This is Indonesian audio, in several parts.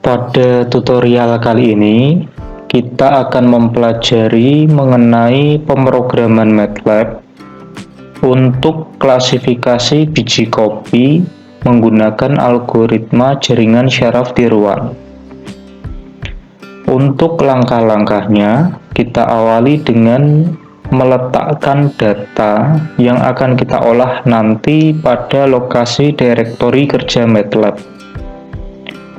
Pada tutorial kali ini, kita akan mempelajari mengenai pemrograman MATLAB untuk klasifikasi biji kopi menggunakan algoritma jaringan Sharaf-Diruan. Untuk langkah-langkahnya, kita awali dengan meletakkan data yang akan kita olah nanti pada lokasi direktori kerja MATLAB.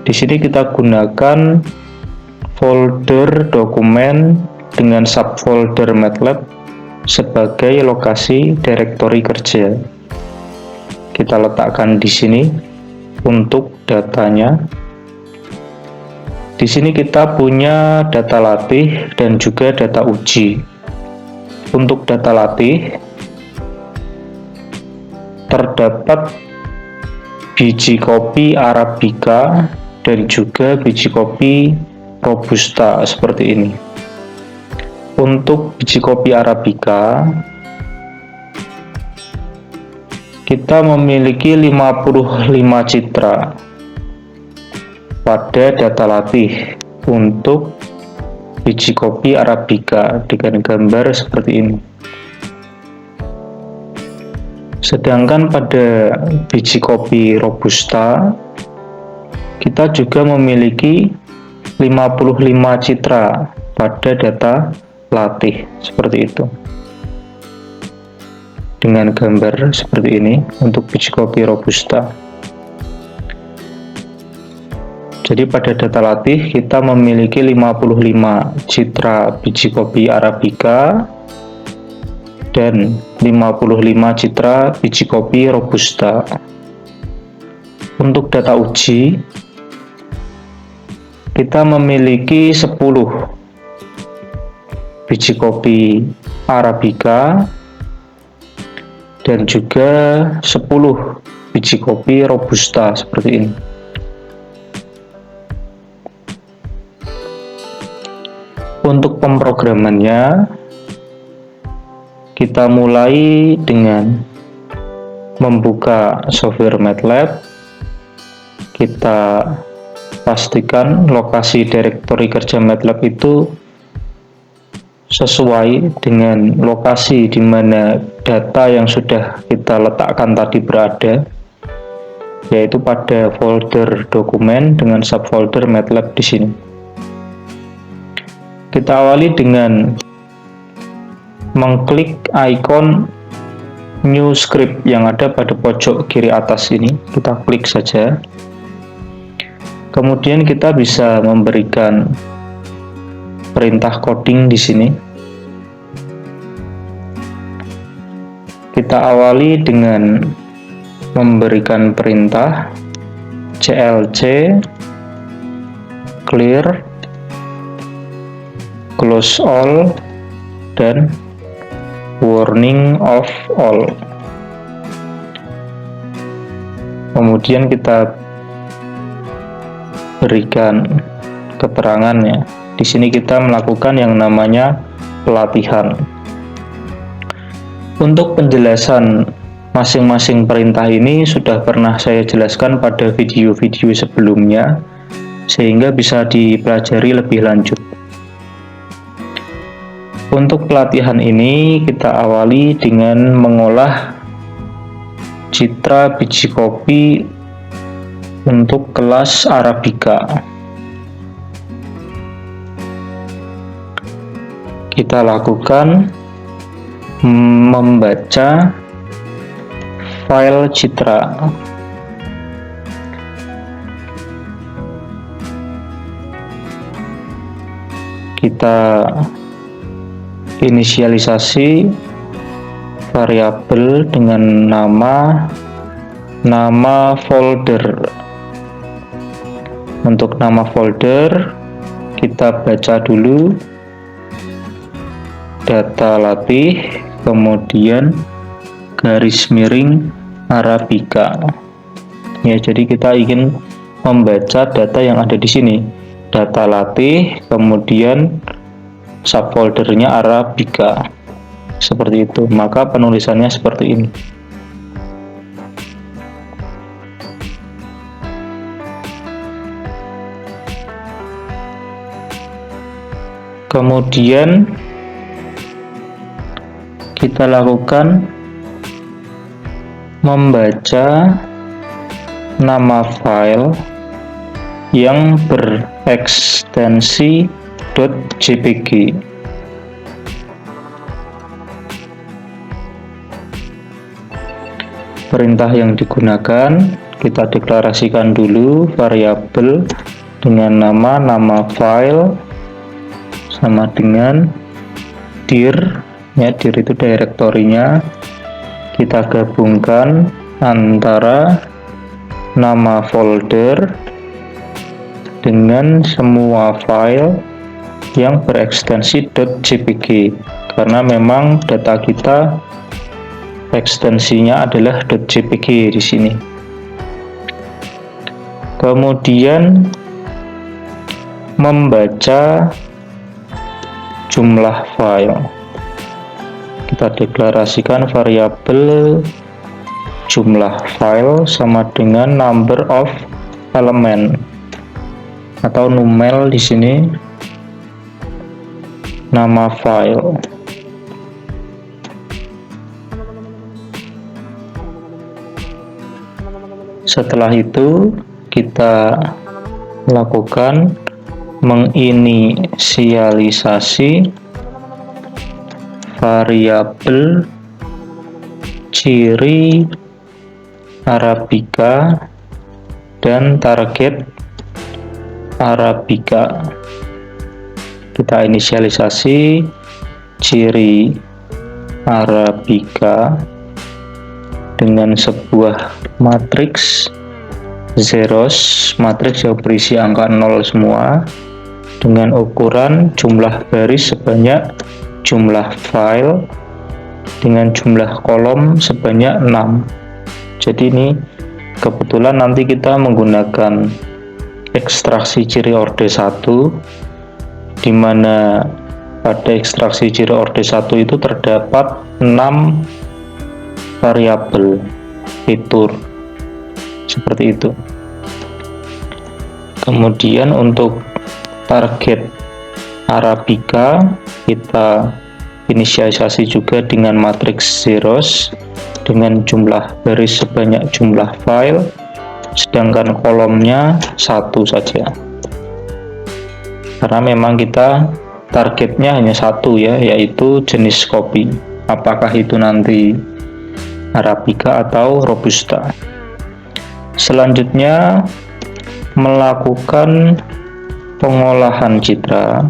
Di sini kita gunakan folder dokumen dengan subfolder MATLAB sebagai lokasi direktori kerja. Kita letakkan di sini untuk datanya. Di sini kita punya data latih dan juga data uji. Untuk data latih terdapat biji kopi Arabica dan juga biji kopi Robusta seperti ini. Untuk biji kopi Arabica kita memiliki 55 citra pada data latih untuk biji kopi Arabica dengan gambar seperti ini. Sedangkan pada biji kopi Robusta kita juga memiliki 55 citra pada data latih seperti itu, dengan gambar seperti ini untuk biji kopi Robusta. Jadi pada data latih kita memiliki 55 citra biji kopi Arabica dan 55 citra biji kopi Robusta. Untuk data uji kita memiliki 10 biji kopi Arabica dan juga 10 biji kopi Robusta seperti ini. Untuk pemrogramannya kita mulai dengan membuka software MATLAB. Kita pastikan lokasi direktori kerja MATLAB itu sesuai dengan lokasi di mana data yang sudah kita letakkan tadi berada, yaitu pada folder dokumen dengan subfolder MATLAB di sini. Kita awali dengan mengklik ikon New Script yang ada pada pojok kiri atas ini. Kita klik saja. Kemudian kita bisa memberikan perintah coding di sini. Kita awali dengan memberikan perintah clc clear, close all, dan warning of all. Kemudian kita berikan keterangannya. Di sini kita melakukan yang namanya pelatihan. Untuk penjelasan masing-masing perintah ini sudah pernah saya jelaskan pada video-video sebelumnya, sehingga bisa dipelajari lebih lanjut. Untuk pelatihan ini kita awali dengan mengolah citra biji kopi untuk kelas Arabica. Kita lakukan membaca file citra. Kita inisialisasi variabel dengan nama folder. Untuk nama folder kita baca dulu data latih, kemudian garis miring Arabica. Ya, jadi kita ingin membaca data yang ada di sini, data latih, kemudian subfoldernya Arabica. Seperti itu, maka penulisannya seperti ini. Kemudian kita lakukan membaca nama file yang berekstensi .jpg. Perintah yang digunakan, kita deklarasikan dulu variabel dengan nama file sama dengan dir, ya, dir itu direktorinya. Kita gabungkan antara nama folder dengan semua file yang berekstensi .jpg, karena memang data kita ekstensinya adalah .jpg di sini. Kemudian membaca jumlah file. Kita deklarasikan variabel jumlah file sama dengan number of element atau numel di sini, nama file. Setelah itu kita lakukan menginisialisasi variabel ciri Arabica dan target Arabica. Kita inisialisasi ciri Arabica dengan sebuah matriks zeros, matriks yang berisi angka 0 semua, dengan ukuran jumlah baris sebanyak jumlah file dengan jumlah kolom sebanyak 6. Jadi ini kebetulan nanti kita menggunakan ekstraksi ciri orde 1, di mana pada ekstraksi ciri orde 1 itu terdapat 6 variabel fitur seperti itu. Kemudian untuk target Arabica kita inisialisasi juga dengan matriks zeros dengan jumlah baris sebanyak jumlah file, sedangkan kolomnya 1 saja, karena memang kita targetnya hanya 1 ya, yaitu jenis kopi, apakah itu nanti Arabica atau Robusta. Selanjutnya melakukan pengolahan citra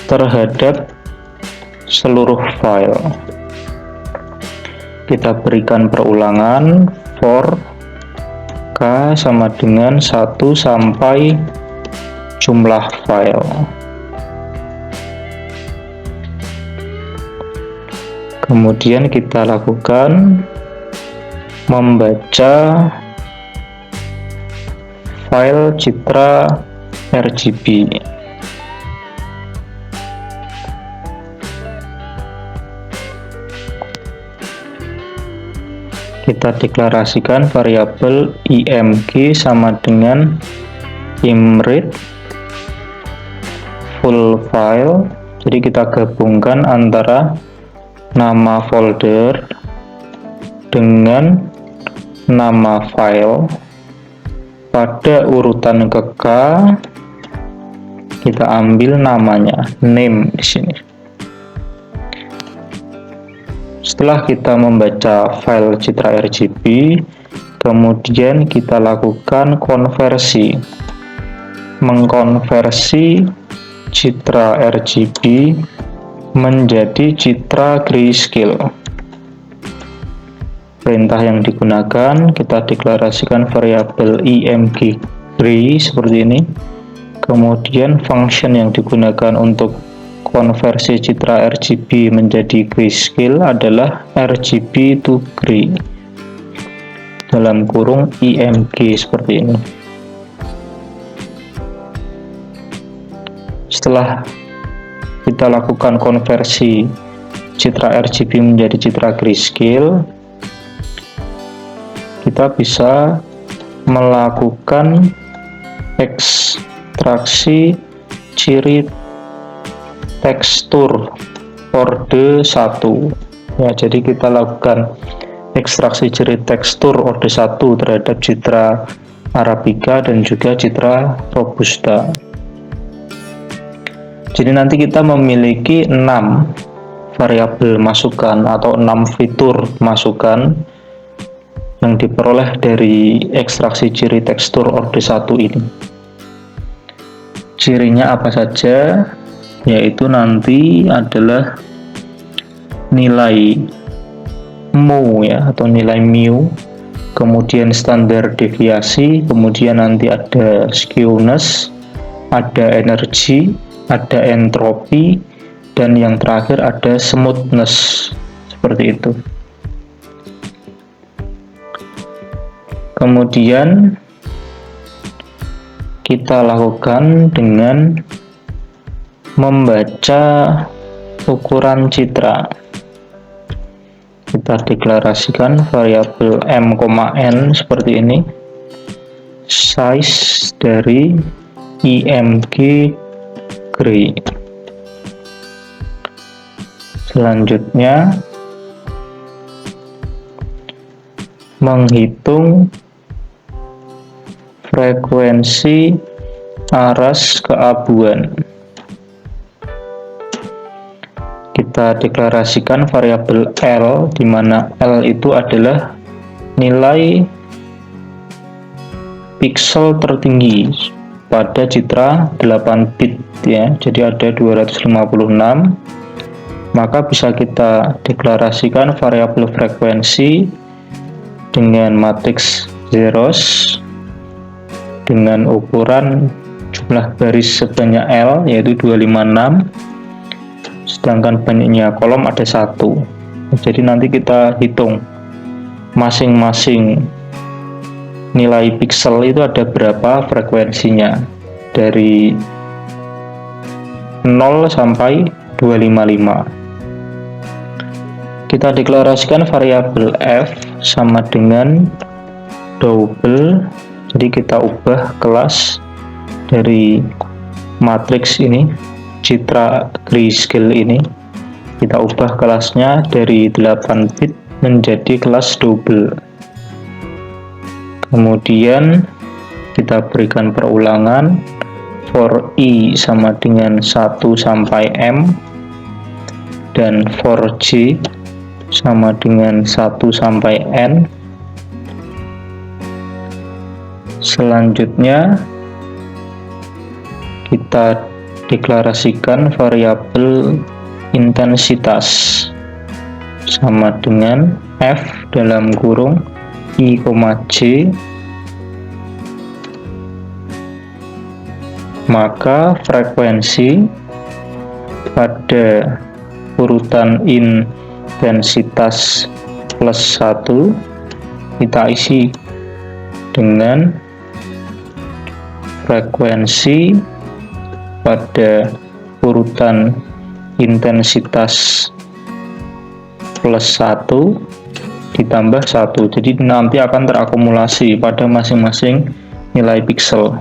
terhadap seluruh file. Kita berikan perulangan for k sama dengan 1 sampai jumlah file. Kemudian kita lakukan membaca file citra RGB. Kita deklarasikan variabel img sama dengan imread full file. Jadi kita gabungkan antara nama folder dengan nama file. Pada urutan ke K kita ambil namanya, name di sini. Setelah kita membaca file citra RGB, kemudian kita lakukan konversi, mengkonversi citra RGB menjadi citra grayscale. Perintah yang digunakan, kita deklarasikan variabel img gray seperti ini. Kemudian function yang digunakan untuk konversi citra RGB menjadi grayscale adalah RGB to gray, dalam kurung img seperti ini. Setelah kita lakukan konversi citra RGB menjadi citra grayscale, kita bisa melakukan ekstraksi ciri tekstur orde 1 ya. Jadi kita lakukan ekstraksi ciri tekstur orde 1 terhadap Citra Arabica dan juga Citra Robusta. Jadi nanti kita memiliki 6 variabel masukan atau 6 fitur masukan yang diperoleh dari ekstraksi ciri tekstur orde 1 ini. Cirinya apa saja? Yaitu nanti adalah nilai mu ya, atau nilai mu, kemudian standar deviasi, kemudian nanti ada skewness, ada energi, ada entropi, dan yang terakhir ada smoothness, seperti itu. Kemudian kita lakukan dengan membaca ukuran citra. Kita deklarasikan variabel m, n seperti ini, size dari img gray. Selanjutnya menghitung frekuensi aras keabuan. Kita deklarasikan variabel L, di mana L itu adalah nilai pixel tertinggi pada citra 8 bit ya. Jadi ada 256. Maka bisa kita deklarasikan variabel frekuensi dengan matriks zeros dengan ukuran jumlah baris sebanyak L, yaitu 256, sedangkan banyaknya kolom ada 1. Jadi nanti kita hitung masing-masing nilai pixel itu ada berapa frekuensinya dari 0 sampai 255. Kita deklarasikan variabel f sama dengan double. Jadi kita ubah kelas dari matriks ini, citra grayscale ini, kita ubah kelasnya dari 8 bit menjadi kelas double. Kemudian kita berikan perulangan for i sama dengan 1 sampai m, dan for j sama dengan 1 sampai n. Selanjutnya kita deklarasikan variabel intensitas sama dengan f dalam kurung i, j, maka frekuensi pada urutan intensitas plus 1 kita isi dengan frekuensi pada urutan intensitas plus 1 ditambah 1. Jadi nanti akan terakumulasi pada masing-masing nilai pixel.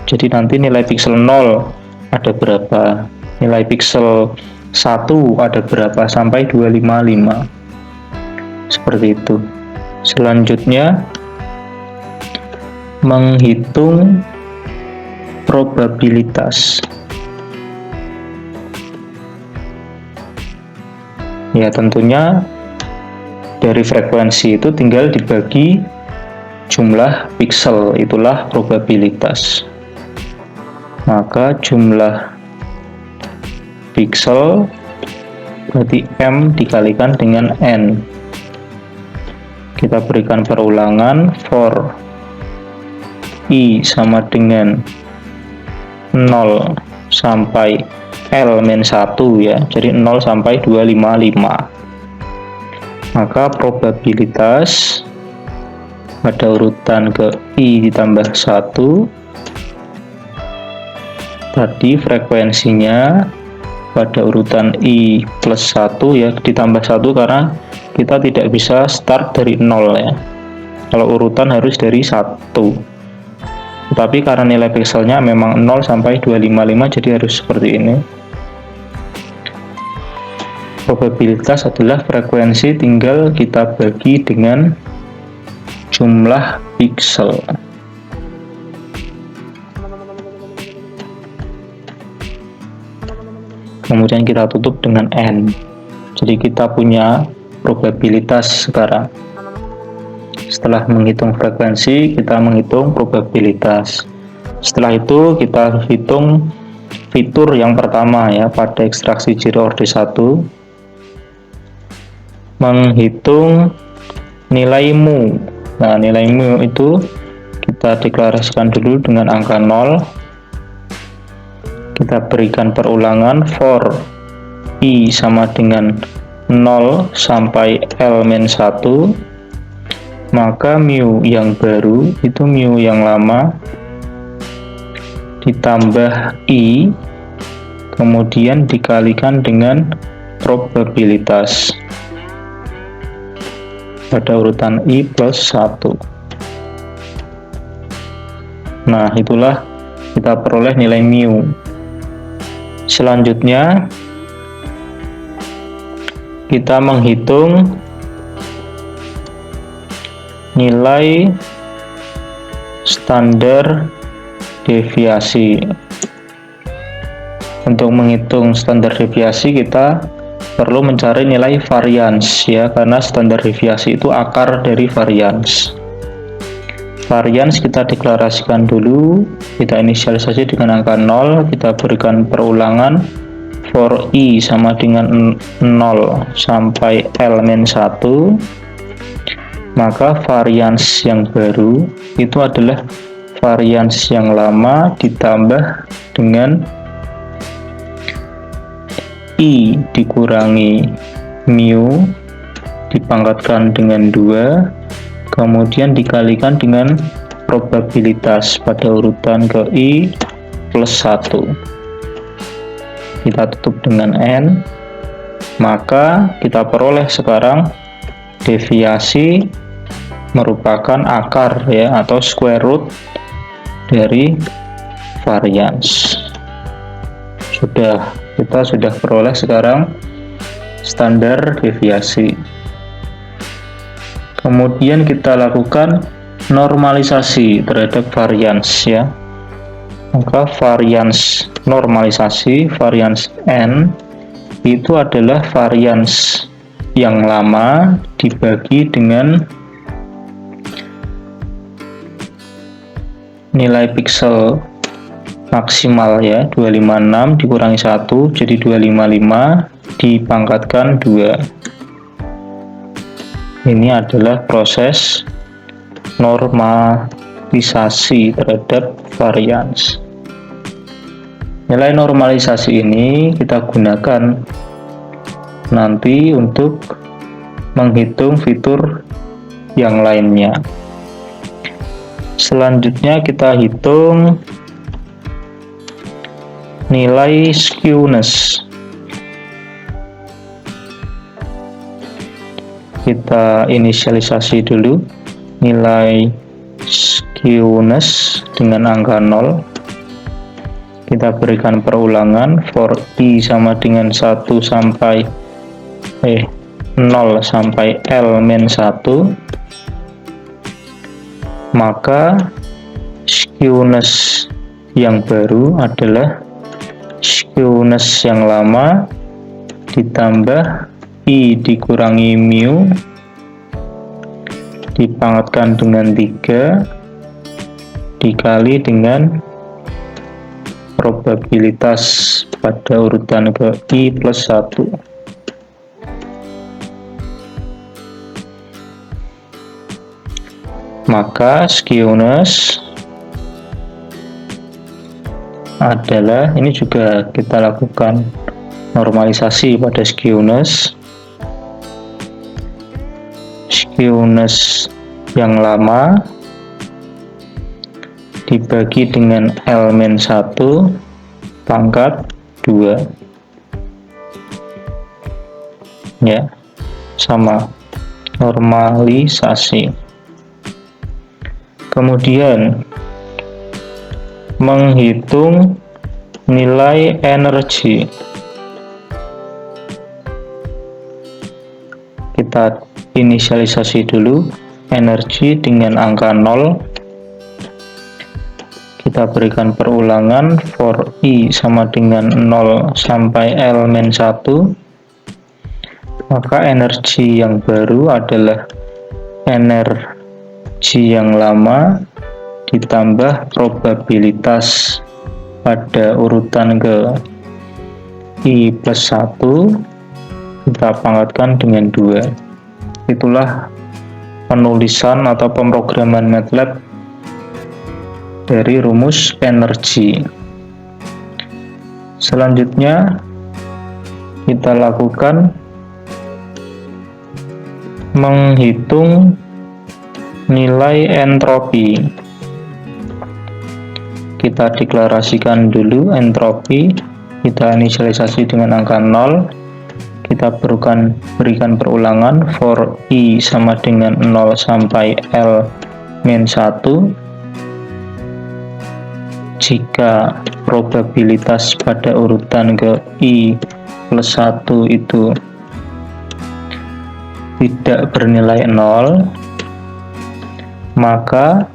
Jadi nanti nilai pixel 0 ada berapa, nilai pixel 1 ada berapa, sampai 255. Seperti itu. Selanjutnya menghitung probabilitas. Ya, tentunya dari frekuensi itu tinggal dibagi jumlah pixel, itulah probabilitas. Maka jumlah pixel berarti m dikalikan dengan n. Kita berikan perulangan for i sama dengan 0 sampai L-1 ya, jadi 0 sampai 255. Maka probabilitas pada urutan ke i ditambah 1 tadi frekuensinya pada urutan i plus 1 ya, ditambah 1 karena kita tidak bisa start dari 0 ya. Kalau urutan harus dari 1. Tapi karena nilai pixelnya memang 0 sampai 255, jadi harus seperti ini. Probabilitas adalah frekuensi tinggal kita bagi dengan jumlah piksel. Kemudian kita tutup dengan N. Jadi kita punya probabilitas sekarang. Setelah menghitung frekuensi, kita menghitung probabilitas. Setelah itu kita hitung fitur yang pertama ya pada ekstraksi zero order 1. Menghitung nilai mu. Nah, nilai mu itu kita deklarasikan dulu dengan angka 0. Kita berikan perulangan for i sama dengan 0 sampai L-1, maka mu yang baru itu mu yang lama ditambah i, kemudian dikalikan dengan probabilitas pada urutan i plus 1. Nah, itulah kita peroleh nilai mu. Selanjutnya kita menghitung nilai standar deviasi. Untuk menghitung standar deviasi kita perlu mencari nilai varians ya, karena standar deviasi itu akar dari varians. Varians kita deklarasikan dulu, kita inisialisasi dengan angka 0, kita berikan perulangan for i sama dengan 0 sampai L-1, maka varians yang baru itu adalah varians yang lama ditambah dengan i dikurangi mu dipangkatkan dengan 2, kemudian dikalikan dengan probabilitas pada urutan ke i plus 1. Kita tutup dengan N, maka kita peroleh sekarang deviasi merupakan akar ya, atau square root dari varians. Kita sudah peroleh sekarang standar deviasi. Kemudian kita lakukan normalisasi terhadap varians ya. Maka varians normalisasi, varians N itu adalah varians yang lama dibagi dengan nilai piksel maksimal ya, 256 dikurangi 1 jadi 255 dipangkatkan 2. Ini adalah proses normalisasi terhadap varians. Nilai normalisasi ini kita gunakan nanti untuk menghitung fitur yang lainnya. Selanjutnya kita hitung nilai skewness. Kita inisialisasi dulu nilai skewness dengan angka 0. Kita berikan perulangan for i sama dengan 1 sampai 0 sampai L-1, maka skewness yang baru adalah skewness yang lama ditambah i dikurangi mu dipangkatkan dengan 3 dikali dengan probabilitas pada urutan ke i plus 1. Maka skewness adalah, ini juga kita lakukan normalisasi pada skewness yang lama dibagi dengan L-1 pangkat 2 ya, sama normalisasi. Kemudian menghitung nilai energi. kita inisialisasi dulu energi dengan angka 0. Kita berikan perulangan for I sama dengan 0 sampai L-1, maka energi yang baru adalah energi yang lama ditambah probabilitas pada urutan ke I plus 1, kita pangkatkan dengan 2. Itulah penulisan atau pemrograman MATLAB dari rumus energi. Selanjutnya kita lakukan menghitung nilai entropi. Kita deklarasikan dulu entropi, kita inisialisasi dengan angka 0, kita berikan perulangan for I sama dengan 0 sampai L-1. Jika probabilitas pada urutan ke I plus 1 itu tidak bernilai 0, maka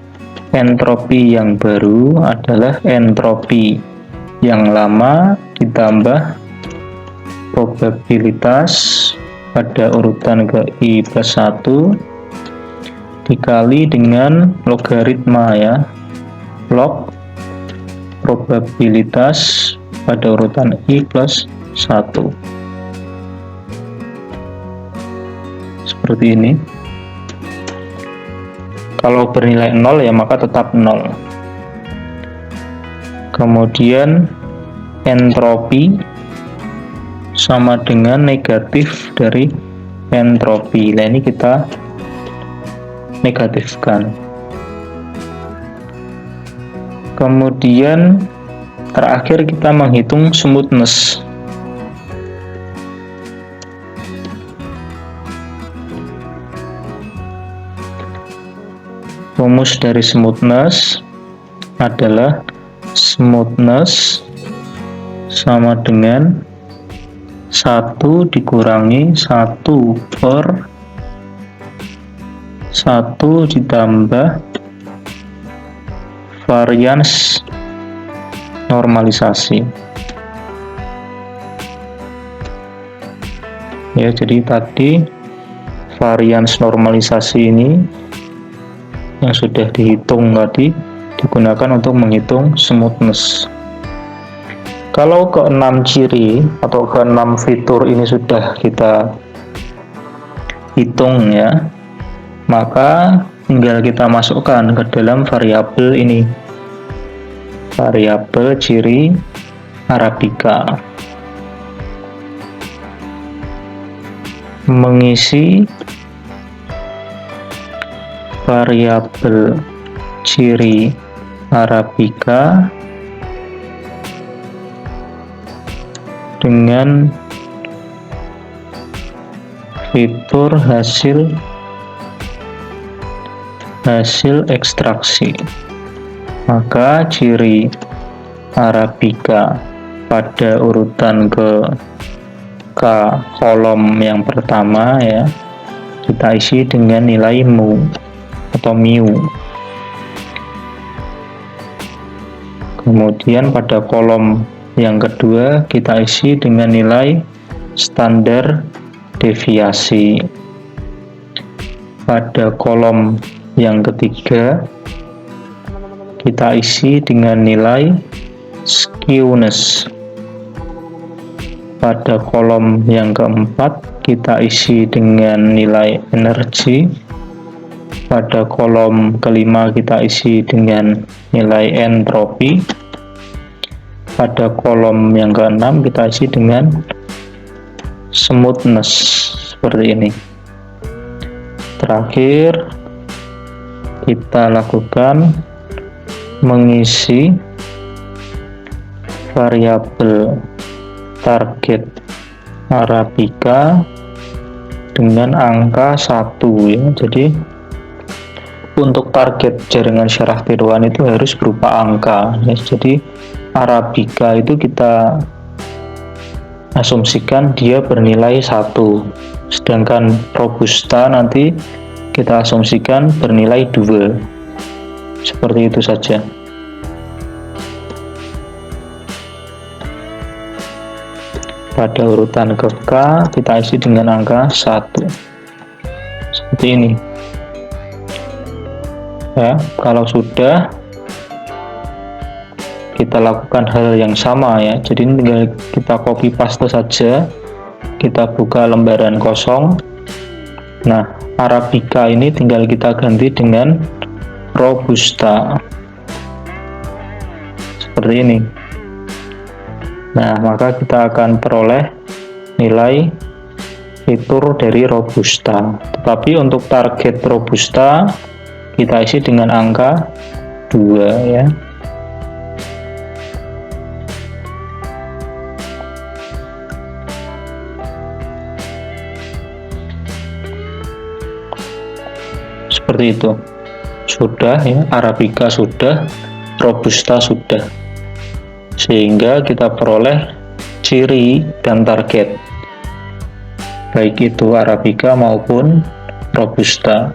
entropi yang baru adalah entropi yang lama ditambah probabilitas pada urutan ke I plus 1 dikali dengan logaritma ya, log probabilitas pada urutan I plus 1. Seperti ini. Kalau bernilai 0 ya maka tetap 0. Kemudian entropi sama dengan negatif dari entropi. Nah, ini kita negatifkan. Kemudian terakhir kita menghitung smoothness. Rumus dari smoothness adalah smoothness sama dengan 1 dikurangi 1 per 1 ditambah varians normalisasi. Ya, jadi tadi varians normalisasi ini yang sudah dihitung tadi digunakan untuk menghitung smoothness. Kalau ke-6 ciri atau ke-6 fitur ini sudah kita hitung ya, maka tinggal kita masukkan ke dalam variabel ini, variabel ciri Arabica. Mengisi variabel ciri Arabica dengan fitur hasil ekstraksi, maka ciri Arabica pada urutan ke kolom yang pertama ya, kita isi dengan nilai mu atau mu. Kemudian pada kolom yang kedua kita isi dengan nilai standar deviasi. Pada kolom yang ketiga kita isi dengan nilai skewness. Pada kolom yang keempat kita isi dengan nilai energi. Pada kolom kelima kita isi dengan nilai entropi. Pada kolom yang keenam kita isi dengan smoothness, seperti ini. Terakhir kita lakukan mengisi variabel target Arabica dengan angka 1 ya. Jadi untuk target jaringan syarah tiruan itu harus berupa angka ya. Jadi Arabica itu kita asumsikan dia bernilai 1 sedangkan Robusta nanti kita asumsikan bernilai 2. Seperti itu saja. Pada urutan ke K kita isi dengan angka 1. Seperti ini. Ya, kalau sudah, kita lakukan hal yang sama ya. Jadi tinggal kita copy paste saja. Kita buka lembaran kosong. Nah, Arabica ini tinggal kita ganti dengan Robusta. Seperti ini. Nah, maka kita akan peroleh nilai fitur dari Robusta. Tetapi untuk target Robusta kita isi dengan angka 2 ya. Seperti itu. Sudah ya, Arabica sudah, Robusta sudah. Sehingga kita peroleh ciri dan target. Baik itu Arabica maupun Robusta.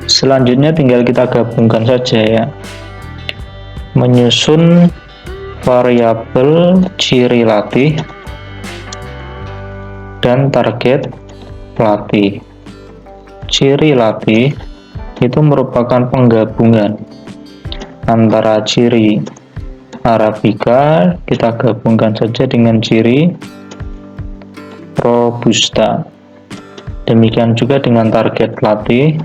Selanjutnya tinggal kita gabungkan saja ya. Menyusun variabel ciri latih dan target latih. Ciri latih itu merupakan penggabungan antara ciri Arabica, kita gabungkan saja dengan ciri Robusta. Demikian juga dengan target latih,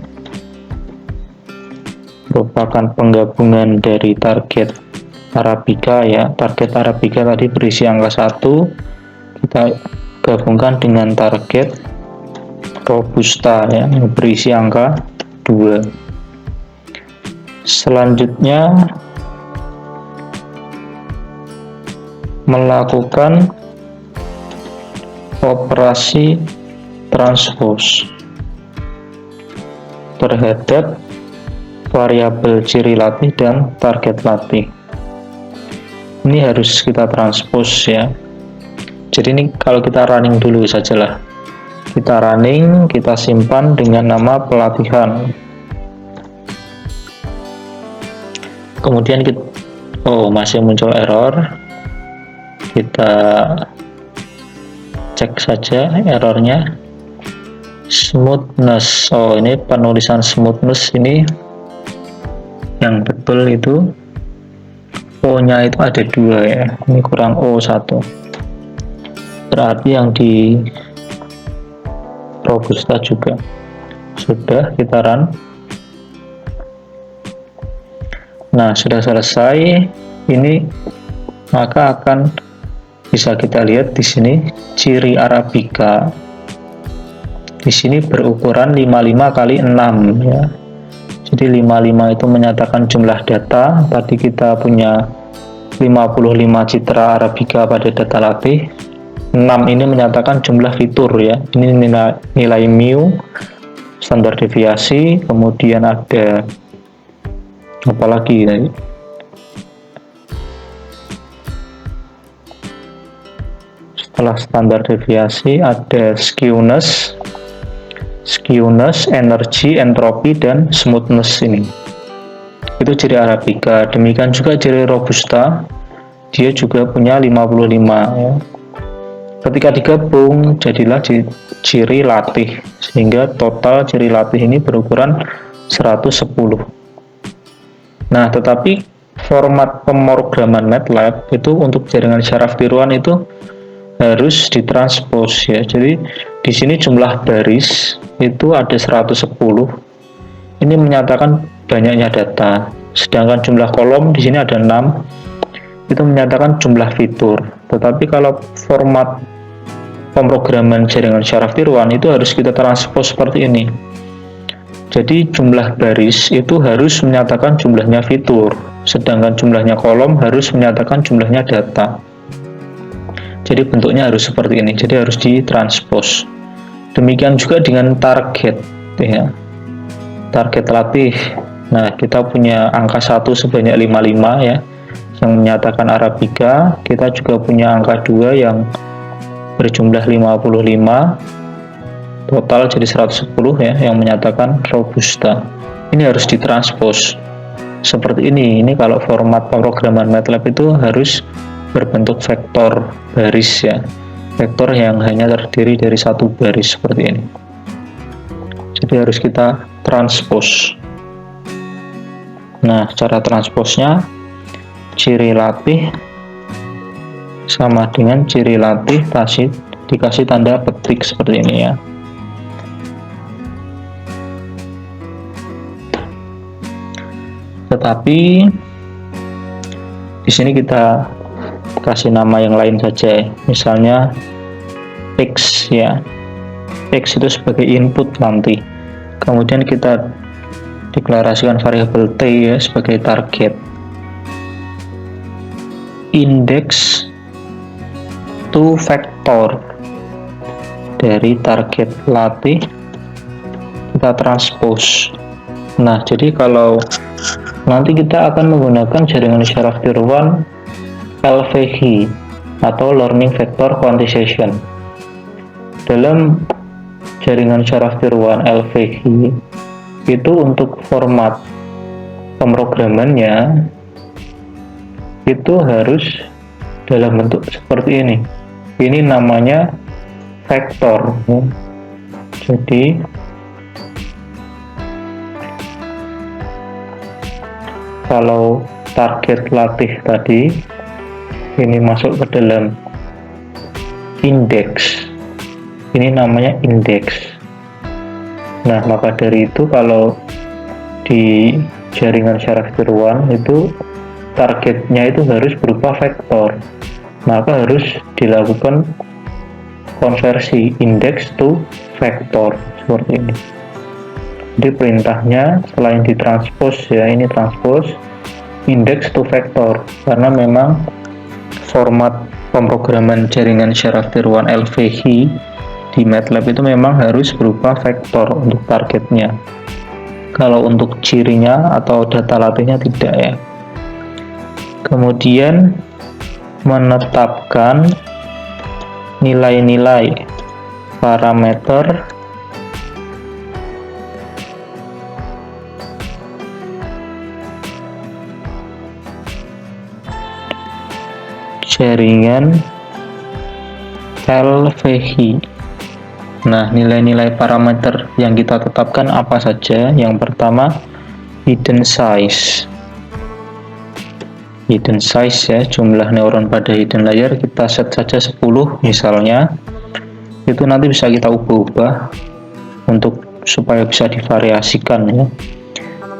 merupakan penggabungan dari target Arabica ya. Target Arabica tadi berisi angka 1, kita gabungkan dengan target Robusta ya, yang berisi angka 2. Selanjutnya melakukan operasi transpose terhadap variabel ciri latih dan target latih. Ini harus kita transpose ya. Jadi ini kalau kita running dulu sajalah. Kita running, kita simpan dengan nama pelatihan. Kemudian kita, masih muncul error. Kita cek saja errornya. Smoothness, ini penulisan smoothness ini yang betul itu O nya itu ada 2 ya, ini kurang O1, berarti yang di Robusta juga. Sudah, kita run. Nah, sudah selesai ini, maka akan bisa kita lihat di sini ciri Arabica di sini berukuran 55 kali 6 ya. Jadi 55 itu menyatakan jumlah data. Tadi kita punya 55 citra Arabica pada data latih. 6 ini menyatakan jumlah fitur ya. Ini nilai mu, standar deviasi, kemudian ada apa lagi tadi? Setelah standar deviasi ada skewness, energi, entropi, dan smoothness ini. Itu ciri Arabica. Demikian juga ciri Robusta, dia juga punya 55 ya. Ketika digabung jadilah ciri latih, sehingga total ciri latih ini berukuran 110. Nah, tetapi format pemrograman MATLAB itu untuk jaringan syaraf tiruan itu harus ditranspose ya. Jadi di sini jumlah baris itu ada 110. Ini menyatakan banyaknya data. Sedangkan jumlah kolom di sini ada 6. Itu menyatakan jumlah fitur. Tetapi kalau format pemrograman jaringan syaraf tiruan itu harus kita transpose seperti ini. Jadi jumlah baris itu harus menyatakan jumlahnya fitur, sedangkan jumlahnya kolom harus menyatakan jumlahnya data. Jadi bentuknya harus seperti ini, jadi harus ditranspose. Demikian juga dengan target ya. Target latih. Nah, kita punya angka 1 sebanyak 55 ya, yang menyatakan Arabica. Kita juga punya angka 2 yang berjumlah 55. total jadi 110 ya, yang menyatakan robusta. Ini harus ditranspos seperti ini. Ini kalau format pemrograman MATLAB itu harus berbentuk vektor baris ya, vektor yang hanya terdiri dari satu baris seperti ini. Jadi harus kita transpos. Nah, cara transposnya ciri latih sama dengan ciri latih dikasih tanda petik seperti ini ya. Tetapi di sini kita kasih nama yang lain saja, misalnya X ya. X itu sebagai input nanti. Kemudian kita deklarasikan variabel T ya sebagai target. Index to vektor dari target latih kita transpose. Nah, jadi kalau nanti kita akan menggunakan jaringan syaraf tiruan LVQ atau Learning Vector Quantization. Dalam jaringan syaraf tiruan LVQ itu untuk format pemrogramannya itu harus dalam bentuk seperti ini. Ini namanya vektor. Jadi kalau target latih tadi ini masuk ke dalam indeks, ini namanya indeks. Nah, maka dari itu kalau di jaringan syaraf tiruan itu targetnya itu harus berupa vektor, maka harus dilakukan konversi indeks to vektor seperti ini. Jadi perintahnya selain ditranspos ya, ini transpos indeks to vektor, karena memang format pemrograman jaringan syaraf tiruan LVQ di MATLAB itu memang harus berupa vektor untuk targetnya. Kalau untuk cirinya atau data latihnya tidak ya. Kemudian menetapkan nilai-nilai parameter jaringan LVQ. Nah, nilai-nilai parameter yang kita tetapkan apa saja? Yang pertama, hidden size. Hidden size ya, jumlah neuron pada hidden layer kita set saja 10 misalnya. Itu nanti bisa kita ubah-ubah untuk supaya bisa divariasikan ya.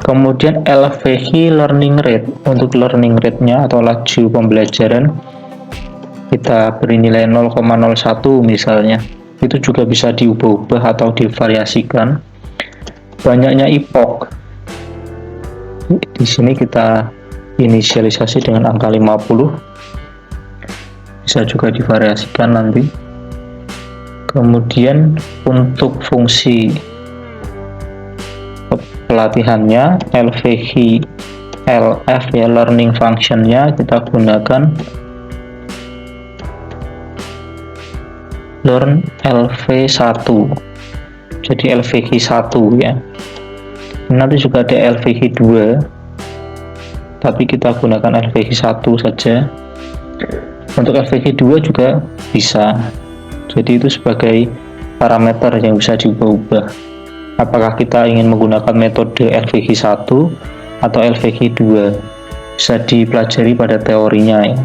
Kemudian LVQ learning rate. Untuk learning rate-nya atau laju pembelajaran kita beri nilai 0,01 misalnya. Itu juga bisa diubah-ubah atau divariasikan. Banyaknya epoch. Di sini kita inisialisasi dengan angka 50. Bisa juga divariasikan nanti. Kemudian untuk fungsi pelatihannya LVQ LF ya, learning function-nya kita gunakan learn LV1. Jadi LVQ 1 ya. Nanti juga ada LVQ 2. Tapi kita gunakan LVQ 1 saja. Untuk LVQ 2 juga bisa. Jadi itu sebagai parameter yang bisa diubah-ubah. Apakah kita ingin menggunakan metode LVQ 1 atau LVQ 2? Bisa dipelajari pada teorinya ya.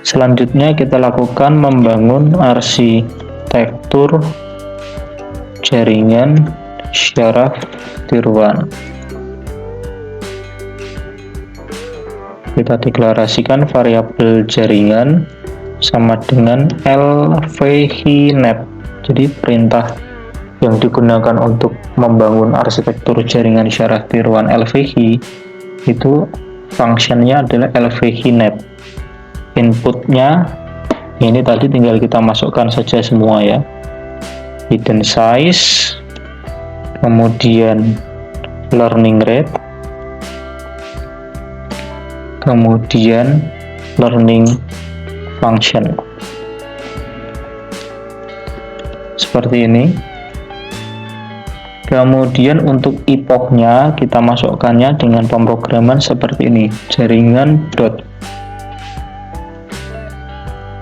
Selanjutnya kita lakukan membangun arsitektur jaringan syaraf tiruan. Kita deklarasikan variabel jaringan sama dengan LVQ-net. Jadi perintah yang digunakan untuk membangun arsitektur jaringan syaraf tiruan LVQ itu fungsinya adalah LVQ-net. Inputnya ini tadi tinggal kita masukkan saja semua ya. Hidden size, kemudian learning rate, kemudian learning function seperti ini. Kemudian untuk epochnya kita masukkannya dengan pemrograman seperti ini, jaringan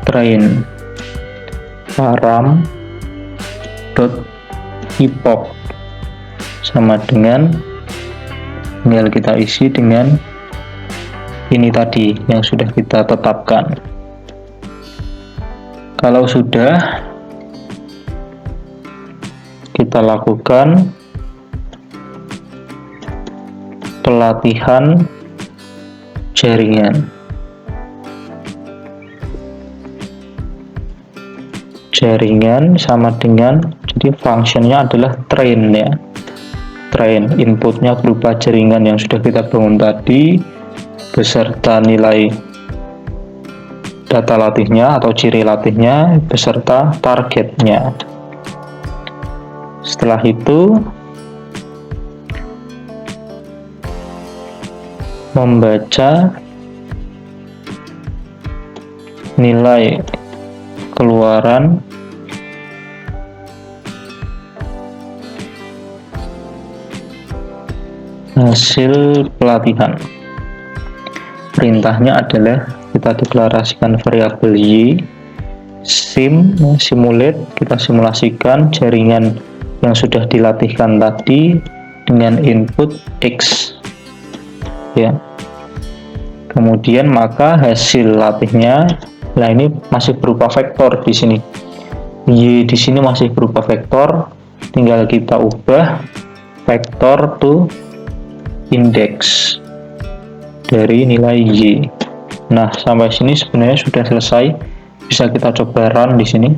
train param epoch sama dengan, tinggal kita isi dengan ini tadi yang sudah kita tetapkan. Kalau sudah, kita lakukan pelatihan jaringan. Jaringan sama dengan, jadi fungsinya adalah train ya. Train, inputnya berupa jaringan yang sudah kita bangun tadi beserta nilai data latihnya atau ciri latihnya beserta targetnya. Setelah itu membaca nilai keluaran hasil pelatihan. Perintahnya adalah kita deklarasikan variabel y, simulate, kita simulasikan jaringan yang sudah dilatihkan tadi dengan input x ya. Kemudian maka hasil latihnya, nah ini masih berupa vektor di sini. Y di sini masih berupa vektor, tinggal kita ubah vektor to index dari nilai y. Nah, sampai sini sebenarnya sudah selesai. Bisa kita coba run di sini.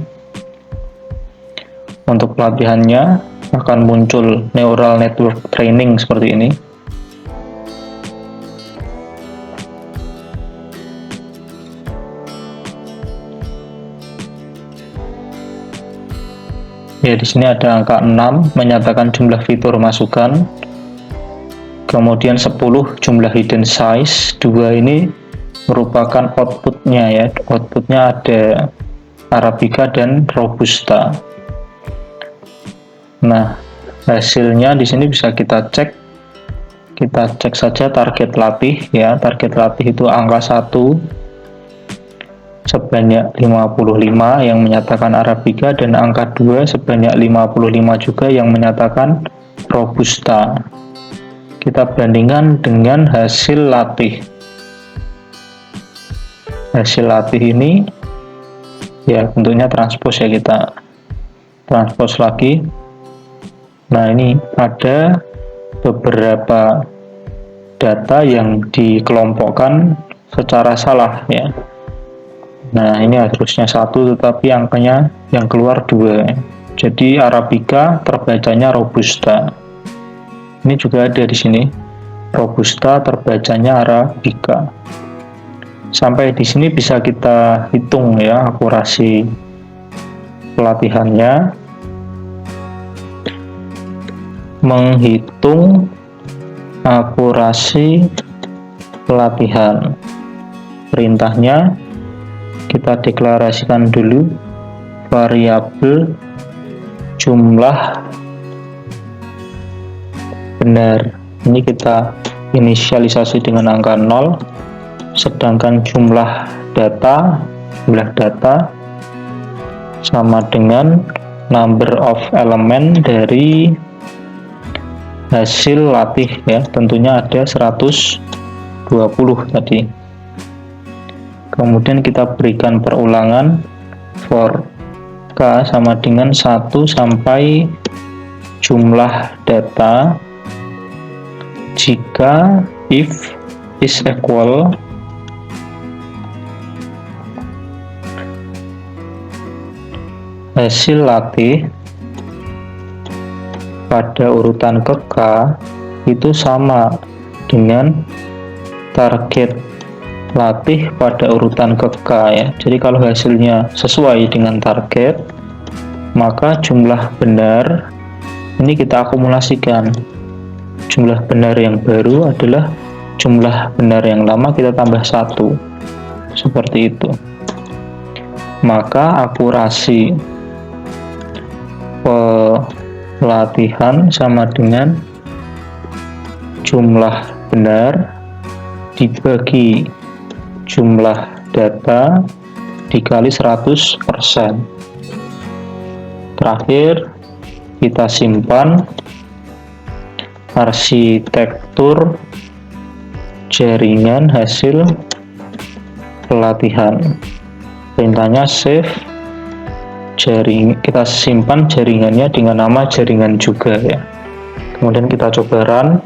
Untuk pelatihannya akan muncul neural network training seperti ini. Ya, di sini ada angka 6 menyatakan jumlah fitur masukan. Kemudian 10 jumlah hidden size. 2 ini merupakan outputnya ya. Outputnya ada Arabica dan Robusta. Nah, hasilnya di sini bisa kita cek. Kita cek saja target latih ya. Target latih itu angka 1 sebanyak 55 yang menyatakan Arabica, dan angka 2 sebanyak 55 juga yang menyatakan Robusta. Kita bandingkan dengan hasil latih. Hasil latih ini ya bentuknya transpose ya, kita transpose lagi. Nah, ini ada beberapa data yang dikelompokkan secara salah ya. Nah, ini harusnya 1 tetapi angkanya yang keluar 2. Jadi Arabica terbacanya Robusta. Ini juga ada di sini. Robusta terbacanya Arabica. Sampai di sini bisa kita hitung ya akurasi pelatihannya. Menghitung akurasi pelatihan. Perintahnya kita deklarasikan dulu variabel jumlah benar. Ini kita inisialisasi dengan angka 0, sedangkan jumlah data sama dengan number of element dari hasil latih ya. Tentunya ada 120 tadi. Kemudian kita berikan perulangan for k sama dengan 1 sampai jumlah data jika if is equal hasil latih pada urutan ke k itu sama dengan target latih pada urutan ke k ya. Jadi kalau hasilnya sesuai dengan target, maka jumlah benar ini kita akumulasikan. Jumlah benar yang baru adalah jumlah benar yang lama kita tambah 1. Seperti itu. Maka akurasi pelatihan sama dengan jumlah benar dibagi jumlah data dikali 100%. Terakhir, kita simpan arsitektur jaringan hasil pelatihan. Perintahnya save jaring, kita simpan jaringannya dengan nama jaringan juga ya. Kemudian kita coba run.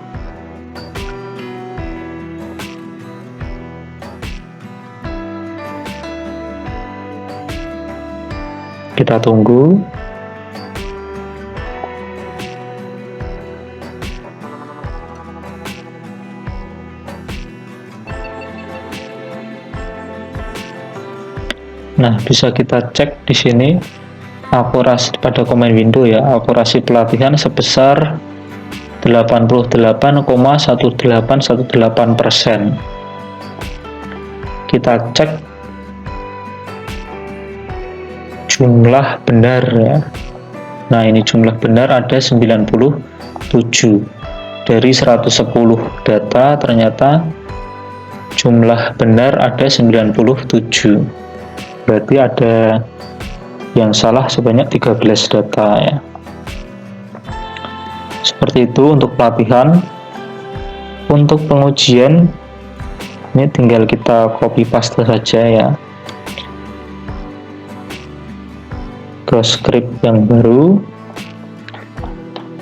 Kita tunggu. Nah, bisa kita cek di sini akurasi pada command window ya, akurasi pelatihan sebesar 88,1818%. Kita cek jumlah benar ya. Nah, ini jumlah benar ada 97. Dari 110 data ternyata jumlah benar ada 97. Berarti ada yang salah sebanyak 13 data ya. Seperti itu untuk pelatihan. Untuk pengujian ini tinggal kita copy paste saja ya ke script yang baru.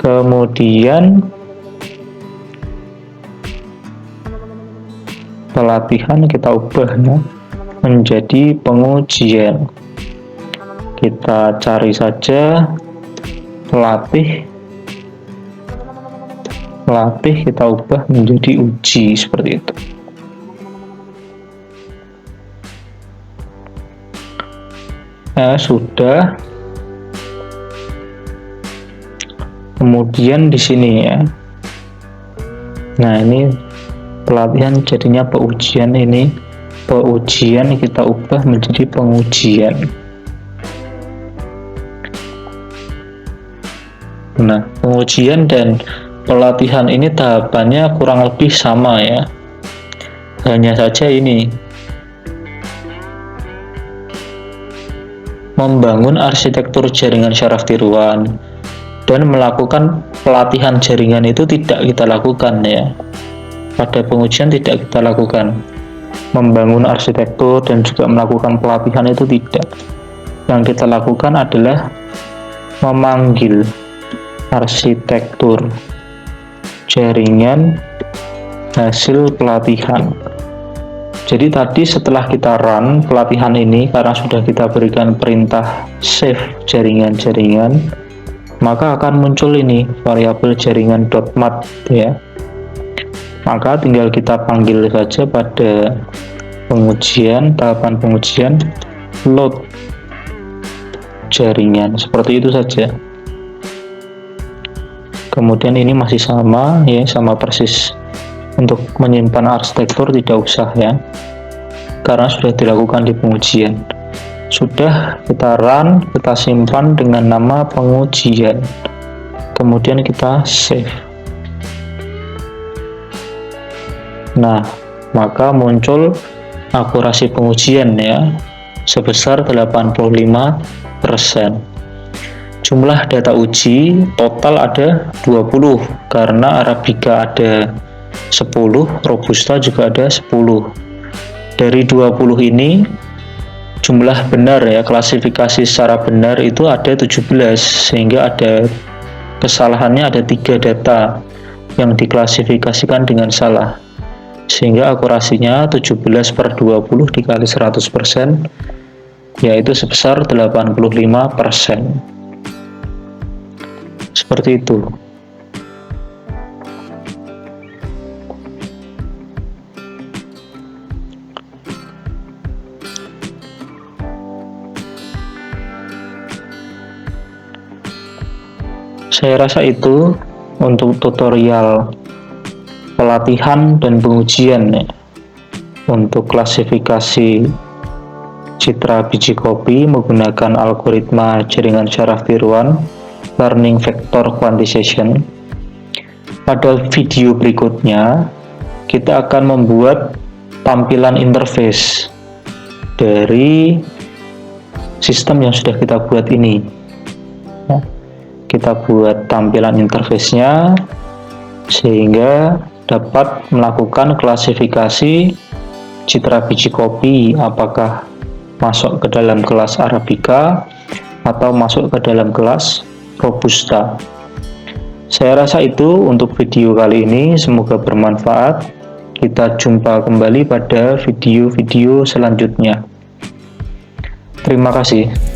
Kemudian pelatihan kita ubah ya menjadi pengujian. Kita cari saja pelatih, kita ubah menjadi uji seperti itu. Nah, sudah. Kemudian di sini ya. Nah, ini pelatihan jadinya pengujian, ini pengujian kita ubah menjadi pengujian. Nah, pengujian dan pelatihan ini tahapannya kurang lebih sama ya. Hanya saja ini membangun arsitektur jaringan syaraf tiruan dan melakukan pelatihan jaringan itu tidak kita lakukan ya. Pada pengujian tidak kita lakukan. Membangun arsitektur dan juga melakukan pelatihan itu tidak. Yang kita lakukan adalah memanggil arsitektur jaringan hasil pelatihan. Jadi tadi setelah kita run pelatihan ini, karena sudah kita berikan perintah save jaringan-jaringan, maka akan muncul ini variabel jaringan.mat ya. Maka tinggal kita panggil saja pada pengujian, tahapan pengujian, load jaringan, seperti itu saja. Kemudian ini masih sama ya, sama persis. Untuk menyimpan arsitektur tidak usah ya, karena sudah dilakukan di pengujian. Sudah kita run, kita simpan dengan nama pengujian. Kemudian kita save. Nah, maka muncul akurasi pengujian ya sebesar 85%. Jumlah data uji total ada 20 karena Arabica ada 10, Robusta juga ada 10. Dari 20 ini jumlah benar ya, klasifikasi secara benar itu ada 17, sehingga ada kesalahannya ada 3 data yang diklasifikasikan dengan salah. Sehingga akurasinya 17/20 dikali 100% yaitu sebesar 85%. Seperti itu. Saya rasa itu untuk tutorial pelatihan dan pengujian ya. Untuk klasifikasi citra biji kopi menggunakan algoritma jaringan syaraf tiruan learning vector quantization. Pada video berikutnya, kita akan membuat tampilan interface dari sistem yang sudah kita buat ini. Kita buat tampilan interface-nya sehingga dapat melakukan klasifikasi citra biji kopi, apakah masuk ke dalam kelas Arabica atau masuk ke dalam kelas Robusta. Saya rasa itu untuk video kali ini, semoga bermanfaat. Kita jumpa kembali pada video-video selanjutnya. Terima kasih.